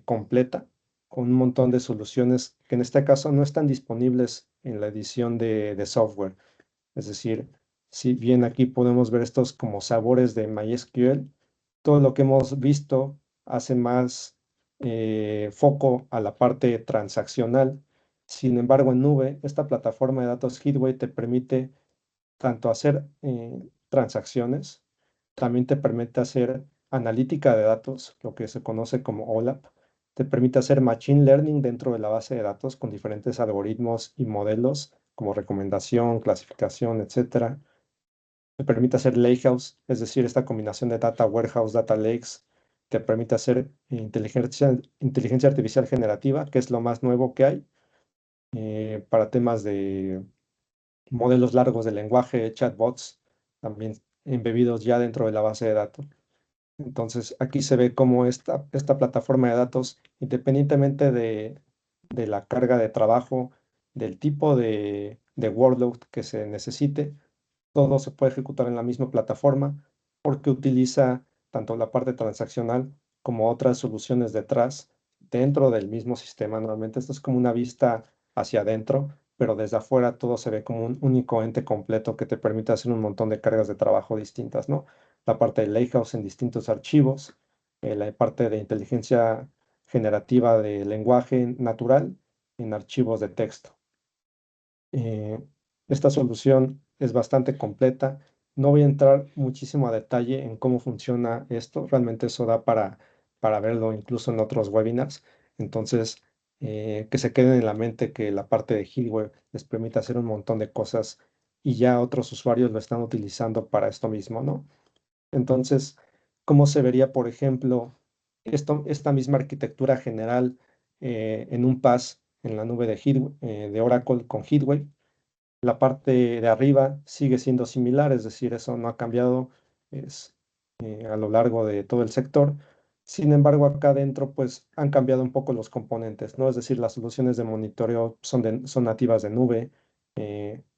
completa con un montón de soluciones que en este caso no están disponibles en la edición de software. Es decir, si bien aquí podemos ver estos como sabores de MySQL, todo lo que hemos visto hace más foco a la parte transaccional. Sin embargo, en nube, esta plataforma de datos Heatwave te permite tanto hacer transacciones, también te permite hacer analítica de datos, lo que se conoce como OLAP, te permite hacer machine learning dentro de la base de datos con diferentes algoritmos y modelos como recomendación, clasificación, etcétera. Te permite hacer lakehouse, es decir, esta combinación de data warehouse, data lakes, te permite hacer inteligencia artificial generativa, que es lo más nuevo que hay para temas de modelos largos de lenguaje, chatbots, también embebidos ya dentro de la base de datos. Entonces, aquí se ve cómo esta plataforma de datos, independientemente de la carga de trabajo, del tipo de workload que se necesite, todo se puede ejecutar en la misma plataforma porque utiliza tanto la parte transaccional como otras soluciones detrás, dentro del mismo sistema. Normalmente esto es como una vista hacia adentro, pero desde afuera todo se ve como un único ente completo que te permite hacer un montón de cargas de trabajo distintas, ¿no? La parte de Lakehouse en distintos archivos, la parte de inteligencia generativa de lenguaje natural en archivos de texto. Eh, esta solución es bastante completa. No voy a entrar muchísimo a detalle en cómo funciona esto. Realmente eso da para verlo incluso en otros webinars. Entonces, que se queden en la mente que la parte de HealWeb les permite hacer un montón de cosas y ya otros usuarios lo están utilizando para esto mismo, ¿no? Entonces, ¿cómo se vería, por ejemplo, esta misma arquitectura general en un PaaS en la nube de Oracle con HeatWave? La parte de arriba sigue siendo similar, es decir, eso no ha cambiado es, a lo largo de todo el sector. Sin embargo, acá adentro pues han cambiado un poco los componentes, ¿no? Es decir, las soluciones de monitoreo son nativas de nube.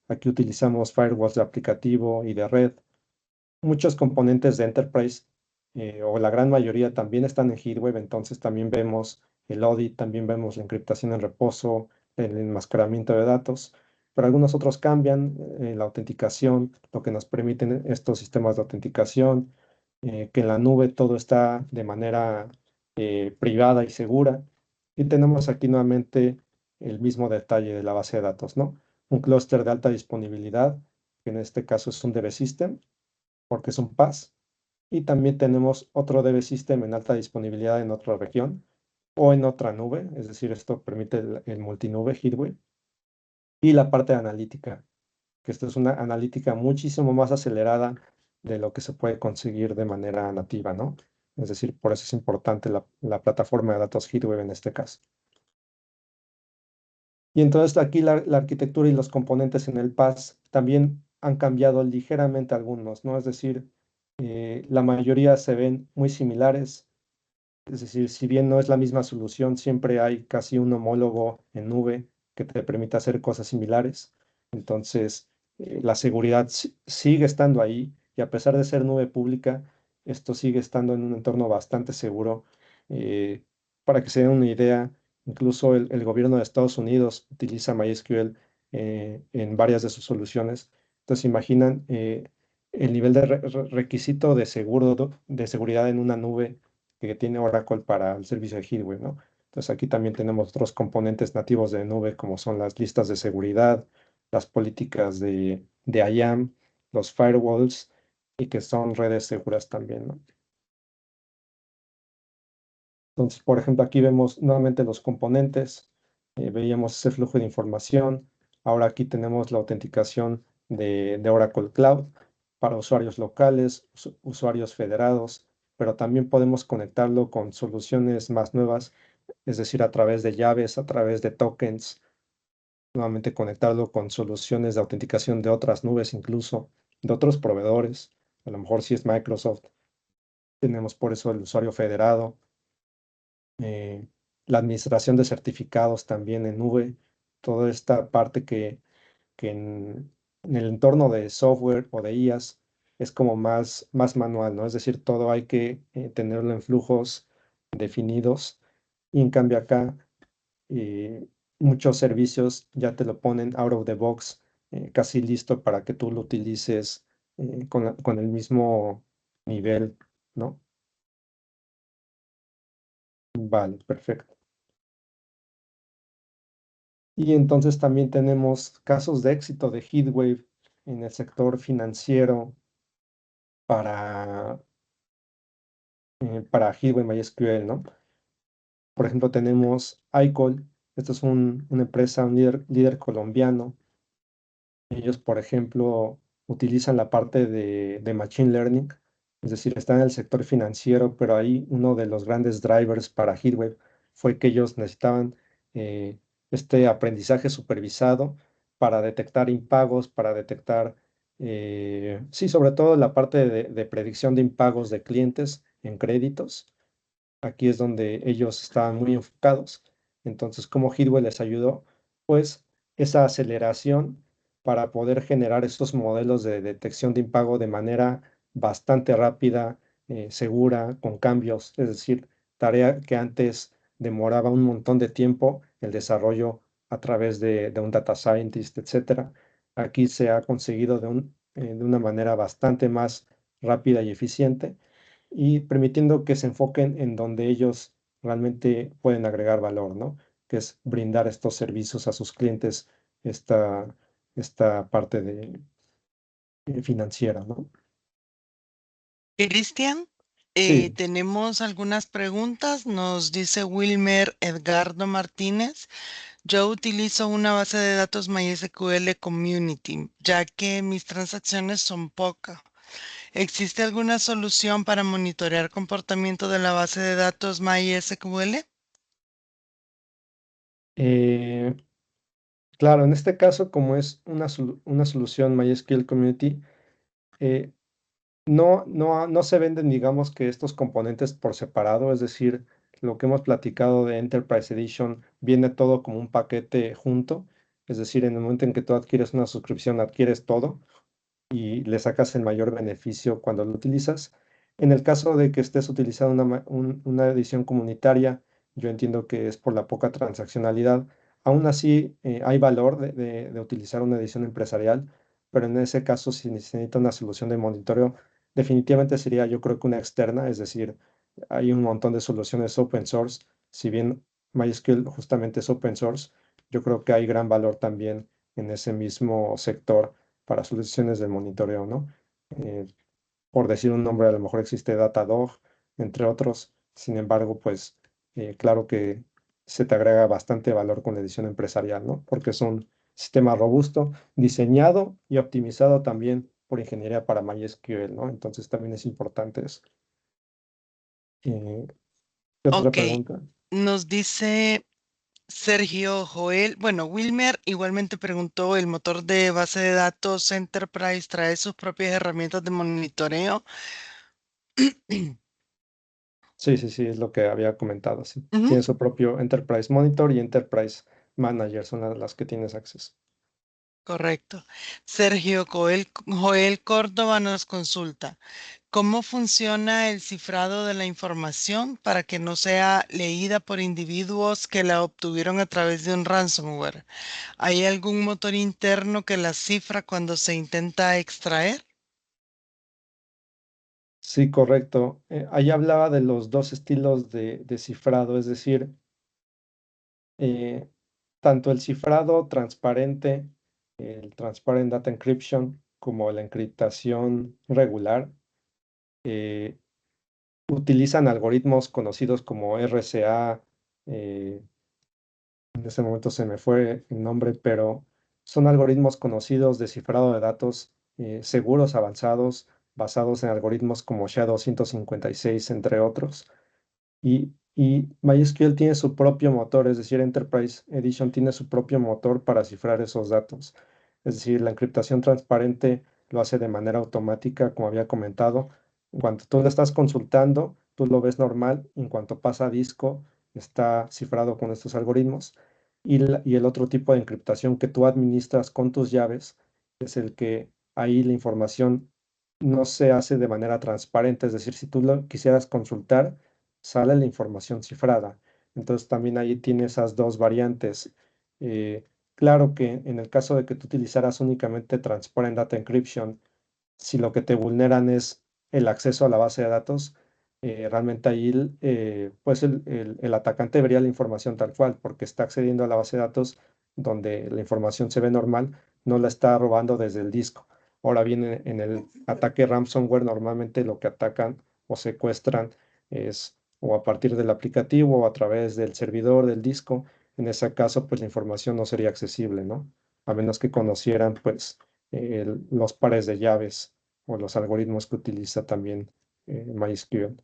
Aquí utilizamos firewalls de aplicativo y de red. Muchos componentes de Enterprise, o la gran mayoría, también están en HeatWave, entonces también vemos el audit, también vemos la encriptación en reposo, el enmascaramiento de datos, pero algunos otros cambian, la autenticación, lo que nos permiten estos sistemas de autenticación, que en la nube todo está de manera privada y segura. Y tenemos aquí nuevamente el mismo detalle de la base de datos, ¿no? Un clúster de alta disponibilidad, que en este caso es un DB System porque es un PaaS. Y también tenemos otro DB System en alta disponibilidad en otra región o en otra nube, es decir, esto permite el multinube HeatWave. Y la parte de analítica, que esto es una analítica muchísimo más acelerada de lo que se puede conseguir de manera nativa, ¿no? Es decir, por eso es importante la plataforma de datos HeatWave en este caso. Y entonces aquí la arquitectura y los componentes en el PaaS también han cambiado ligeramente algunos, ¿no? Es decir, la mayoría se ven muy similares. Es decir, si bien no es la misma solución, siempre hay casi un homólogo en nube que te permite hacer cosas similares. Entonces, la seguridad sigue estando ahí y a pesar de ser nube pública, esto sigue estando en un entorno bastante seguro. Eh, para que se den una idea, incluso el gobierno de Estados Unidos utiliza MySQL en varias de sus soluciones. Entonces, imaginan el nivel de requisito de seguridad en una nube que tiene Oracle para el servicio de HeatWave, ¿no? Entonces aquí también tenemos otros componentes nativos de nube, como son las listas de seguridad, las políticas de IAM, los firewalls, y que son redes seguras también, ¿no? Entonces, por ejemplo, aquí vemos nuevamente los componentes, veíamos ese flujo de información, ahora aquí tenemos la autenticación de Oracle Cloud para usuarios locales, usuarios federados, pero también podemos conectarlo con soluciones más nuevas, es decir, a través de llaves, a través de tokens, nuevamente conectarlo con soluciones de autenticación de otras nubes, incluso de otros proveedores, a lo mejor si es Microsoft, tenemos por eso el usuario federado, eh, la administración de certificados también en nube, toda esta parte que en el entorno de software o de IaaS es como más manual, ¿no? Es decir, todo hay que tenerlo en flujos definidos y en cambio acá muchos servicios ya te lo ponen out of the box, casi listo para que tú lo utilices con el mismo nivel, ¿no? Vale, perfecto. Y entonces también tenemos casos de éxito de HeatWave en el sector financiero para, para HeatWave MySQL, ¿no? Por ejemplo, tenemos iCall, esto es una empresa, un líder colombiano. Ellos, por ejemplo, utilizan la parte de Machine Learning, es decir, están en el sector financiero, pero ahí uno de los grandes drivers para HeatWave fue que ellos necesitaban eh, este aprendizaje supervisado para detectar impagos, para detectar, sí, sobre todo la parte de predicción de impagos de clientes en créditos. Aquí es donde ellos estaban muy enfocados. Entonces, ¿cómo Heatwell les ayudó? Pues esa aceleración para poder generar estos modelos de detección de impago de manera bastante rápida, segura, con cambios. Es decir, tarea que antes demoraba un montón de tiempo el desarrollo a través de un data scientist, etcétera. Aquí se ha conseguido de una manera bastante más rápida y eficiente y permitiendo que se enfoquen en donde ellos realmente pueden agregar valor, ¿no? Que es brindar estos servicios a sus clientes, esta, esta parte financiera, ¿no? Cristian, Sí, tenemos algunas preguntas. Nos dice Wilmer Edgardo Martínez. Yo utilizo una base de datos MySQL Community, ya que mis transacciones son pocas. ¿Existe alguna solución para monitorear comportamiento de la base de datos MySQL? eh, claro, en este caso, como es una solución MySQL Community, eh, no se venden, digamos, que estos componentes por separado, es decir, lo que hemos platicado de Enterprise Edition viene todo como un paquete junto, es decir, en el momento en que tú adquieres una suscripción, adquieres todo y le sacas el mayor beneficio cuando lo utilizas. En el caso de que estés utilizando una edición comunitaria, yo entiendo que es por la poca transaccionalidad. Aún así, hay valor de utilizar una edición empresarial, pero en ese caso, si necesita una solución de monitoreo, definitivamente sería yo creo que una externa, es decir, hay un montón de soluciones open source. Si bien MySQL justamente es open source, yo creo que hay gran valor también en ese mismo sector para soluciones de monitoreo, ¿no? Eh, por decir un nombre, a lo mejor existe Datadog, entre otros. Sin embargo, pues claro que se te agrega bastante valor con la edición empresarial, ¿no? Porque es un sistema robusto, diseñado y optimizado también por ingeniería para MySQL, ¿no? Entonces también es importante eso. ¿Qué otra Ok, pregunta? nos dice Sergio Joel. Bueno, Wilmer igualmente preguntó, ¿el motor de base de datos Enterprise trae sus propias herramientas de monitoreo? Sí, sí, sí, es lo que había comentado, sí. Ujú, Tiene su propio Enterprise Monitor y Enterprise Manager, son las que tienes acceso. correcto. Sergio Joel Córdoba nos consulta. ¿Cómo funciona el cifrado de la información para que no sea leída por individuos que la obtuvieron a través de un ransomware? ¿Hay algún motor interno que la cifra cuando se intenta extraer? Sí, correcto. Ahí hablaba de los dos estilos de cifrado, es decir, eh, tanto el cifrado transparente, el Transparent Data Encryption, como la encriptación regular, eh, utilizan algoritmos conocidos como RSA. En ese momento se me fue el nombre, pero son algoritmos conocidos de cifrado de datos seguros, avanzados, basados en algoritmos como SHA-256, entre otros. Y MySQL tiene su propio motor, es decir, Enterprise Edition tiene su propio motor para cifrar esos datos. Es decir, la encriptación transparente lo hace de manera automática, como había comentado. Cuando tú lo estás consultando, tú lo ves normal. En cuanto pasa a disco, está cifrado con estos algoritmos. Y el otro tipo de encriptación que tú administras con tus llaves es el que ahí la información no se hace de manera transparente. Es decir, si tú lo quisieras consultar, sale la información cifrada. Entonces también ahí tiene esas dos variantes. Eh, claro que en el caso de que tú utilizaras únicamente Transparent Data Encryption, si lo que te vulneran es el acceso a la base de datos, realmente ahí pues el atacante vería la información tal cual, porque está accediendo a la base de datos donde la información se ve normal, no la está robando desde el disco. Ahora bien, en el ataque ransomware, normalmente lo que atacan o secuestran es o a partir del aplicativo o a través del servidor del disco. En ese caso, pues la información no sería accesible, ¿no? A menos que conocieran, pues, los pares de llaves o los algoritmos que utiliza también MySQL.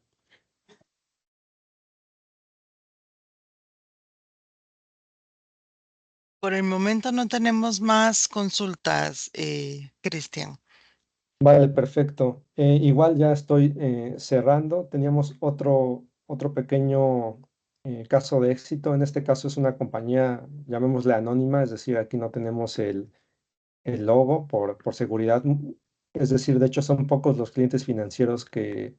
Por el momento no tenemos más consultas, Cristian. Vale, perfecto. Igual ya estoy cerrando. Teníamos otro pequeño caso de éxito. En este caso es una compañía, llamémosle anónima, es decir, aquí no tenemos el logo por seguridad. Es decir, de hecho son pocos los clientes financieros eh,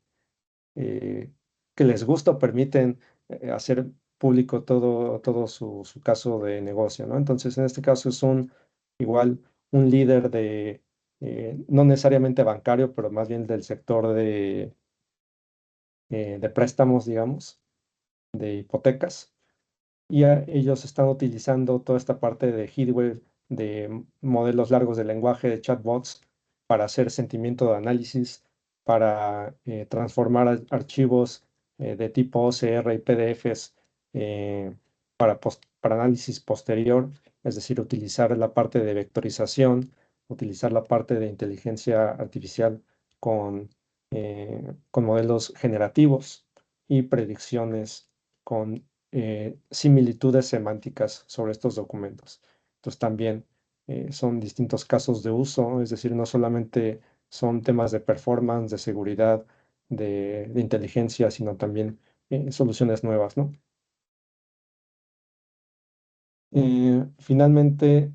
que les gusta o permiten hacer público todo su caso de negocio, ¿no? Entonces, en este caso es igual un líder no necesariamente bancario, pero más bien del sector de préstamos, digamos, de hipotecas y ellos están utilizando toda esta parte de Heatwave, de modelos largos de lenguaje, de chatbots, para hacer sentimiento de análisis, para transformar archivos de tipo OCR y PDFs para análisis posterior, es decir, utilizar la parte de vectorización, utilizar la parte de inteligencia artificial con modelos generativos y predicciones con similitudes semánticas sobre estos documentos. Entonces también son distintos casos de uso, es decir, no solamente son temas de performance, de seguridad, de inteligencia, sino también soluciones nuevas, ¿no? Finalmente,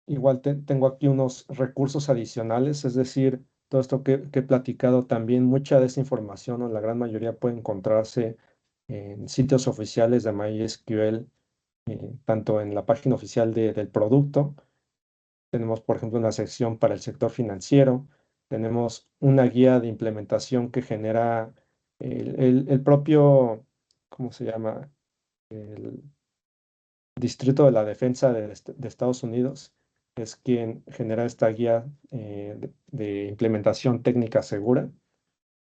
igual tengo aquí unos recursos adicionales, es decir, todo esto que he platicado también, mucha de esa información o la gran mayoría puede encontrarse en sitios oficiales de MySQL, tanto en la página oficial del producto. Tenemos, por ejemplo, una sección para el sector financiero. Tenemos una guía de implementación que genera el propio, ¿cómo se llama? El Distrito de la Defensa de Estados Unidos es quien genera esta guía de implementación técnica segura.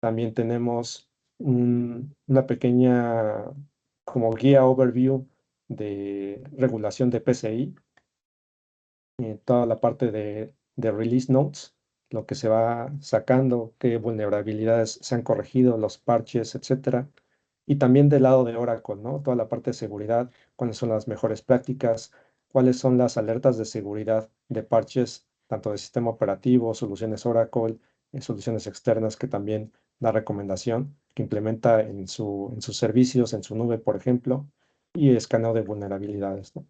También tenemos una pequeña como guía overview de regulación de PCI, toda la parte de release notes, lo que se va sacando, qué vulnerabilidades se han corregido, los parches, etcétera. Y también del lado de Oracle, ¿no? Toda la parte de seguridad, cuáles son las mejores prácticas, cuáles son las alertas de seguridad de parches, tanto de sistema operativo, soluciones Oracle, soluciones externas que también da recomendación, que implementa en sus servicios, en su nube, por ejemplo, y escaneo de vulnerabilidades, ¿no?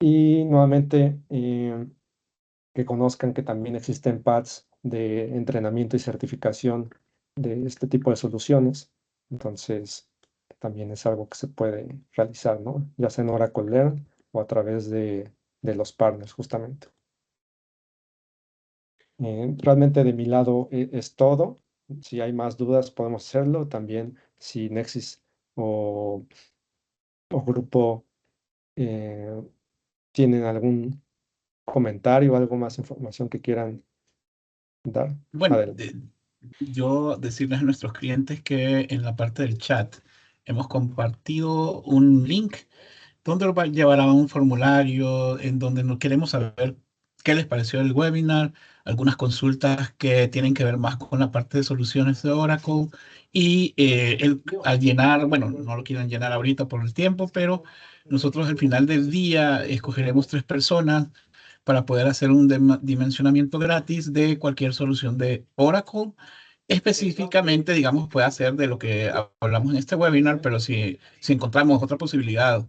Y nuevamente, que conozcan que también existen pads de entrenamiento y certificación de este tipo de soluciones. Entonces, también es algo que se puede realizar, ¿no? Ya sea en Oracle Learn o a través de los partners, justamente. Realmente de mi lado es todo. Si hay más dudas, podemos hacerlo. También si Nexis o, o grupo eh, tienen algún comentario o algo más información que quieran dar. Bueno, Adelante. yo decirles a nuestros clientes que en la parte del chat hemos compartido un link donde los va a llevar a un formulario en donde nos queremos saber qué les pareció el webinar, algunas consultas que tienen que ver más con la parte de soluciones de Oracle y al llenar, bueno, no lo quieran llenar ahorita por el tiempo, pero nosotros al final del día escogeremos 3 personas para poder hacer un dimensionamiento gratis de cualquier solución de Oracle. Específicamente, digamos, puede hacer de lo que hablamos en este webinar, pero si encontramos otra posibilidad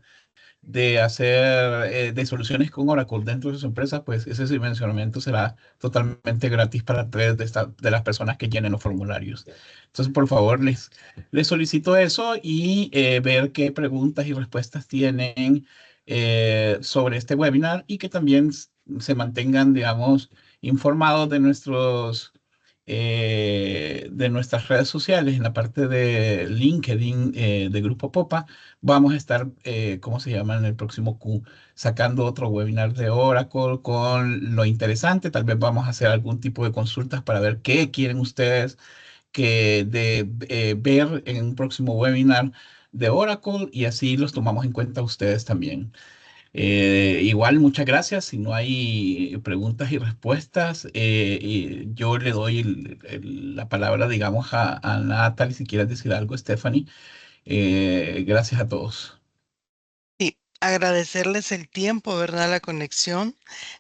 de hacer de soluciones con Oracle dentro de sus empresas, pues ese dimensionamiento será totalmente gratis para 3 de las personas que llenen los formularios. Entonces, por favor, les solicito eso y ver qué preguntas y respuestas tienen sobre este webinar y que también se mantengan, digamos, informados de nuestras redes sociales. En la parte de LinkedIn de Grupo Popa vamos a estar, ¿cómo se llama? En el próximo Q, sacando otro webinar de Oracle con lo interesante. Tal vez vamos a hacer algún tipo de consultas para ver qué quieren ustedes ver en un próximo webinar de Oracle y así los tomamos en cuenta ustedes también. Igual, muchas gracias. Si no hay preguntas y respuestas, yo le doy la palabra, digamos, a Natalie, si quieres decir algo, Stephanie. Gracias a todos. Sí, agradecerles el tiempo, ¿verdad? La conexión.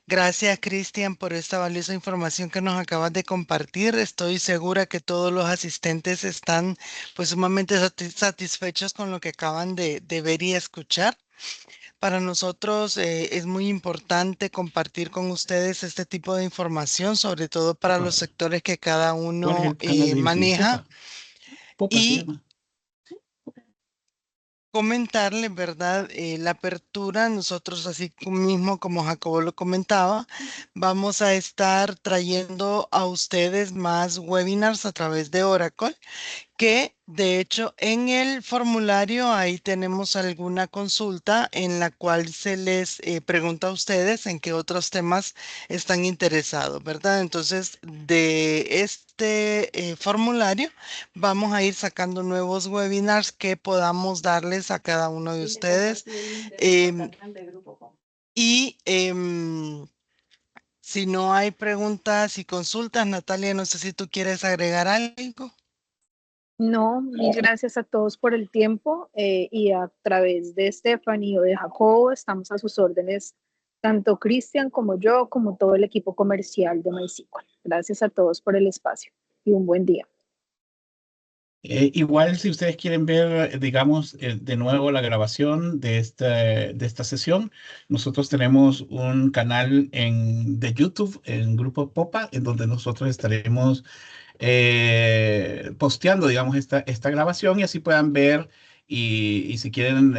Gracias, Cristian, por esta valiosa información que nos acabas de compartir. Estoy segura que todos los asistentes están pues sumamente satisfechos con lo que acaban de ver y escuchar. Para nosotros es muy importante compartir con ustedes este tipo de información, sobre todo para los Popa. sectores que cada ¿Cuál es uno el canal de YouTube? maneja. Popa. Popa se Y llama. comentarles, ¿verdad? La apertura, nosotros así mismo como Jacobo lo comentaba, vamos a estar trayendo a ustedes más webinars a través de Oracle, que de hecho en el formulario ahí tenemos alguna consulta en la cual se les pregunta a ustedes en qué otros temas están interesados, ¿verdad? Entonces, de este formulario vamos a ir sacando nuevos webinars que podamos darles a cada uno de ustedes. Y si no hay preguntas y consultas, Natalia, no sé si tú quieres agregar algo. No, mil gracias a todos por el tiempo y a través de Stephanie o de Jacobo estamos a sus órdenes, tanto Cristian como yo, como todo el equipo comercial de MySQL. Gracias a todos por el espacio y un buen día. Igual si ustedes quieren ver, digamos, de nuevo la grabación de esta sesión, nosotros tenemos un canal de YouTube, en Grupo Popa, en donde nosotros estaremos posteando, digamos, esta grabación y así puedan ver y si quieren,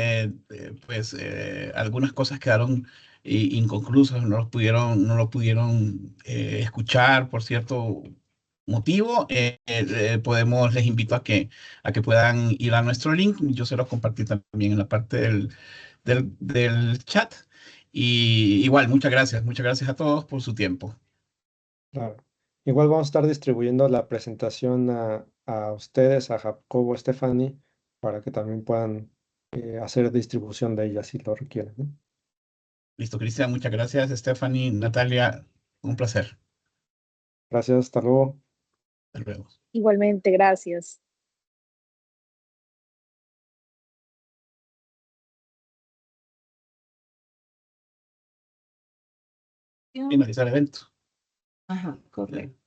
pues algunas cosas quedaron inconclusas, no lo pudieron escuchar por cierto motivo, les invito a que puedan ir a nuestro link. Yo se los compartí también en la parte del chat. Y igual, muchas gracias a todos por su tiempo. Claro. Igual vamos a estar distribuyendo la presentación a ustedes, a Jacobo, Stephanie, para que también puedan hacer distribución de ella si lo requieren, ¿no? Listo, Cristian, muchas gracias. Stephanie, Natalia, un placer. Gracias, hasta luego. Hasta luego. Igualmente, gracias. Finalizar el evento. Ajá, correcto.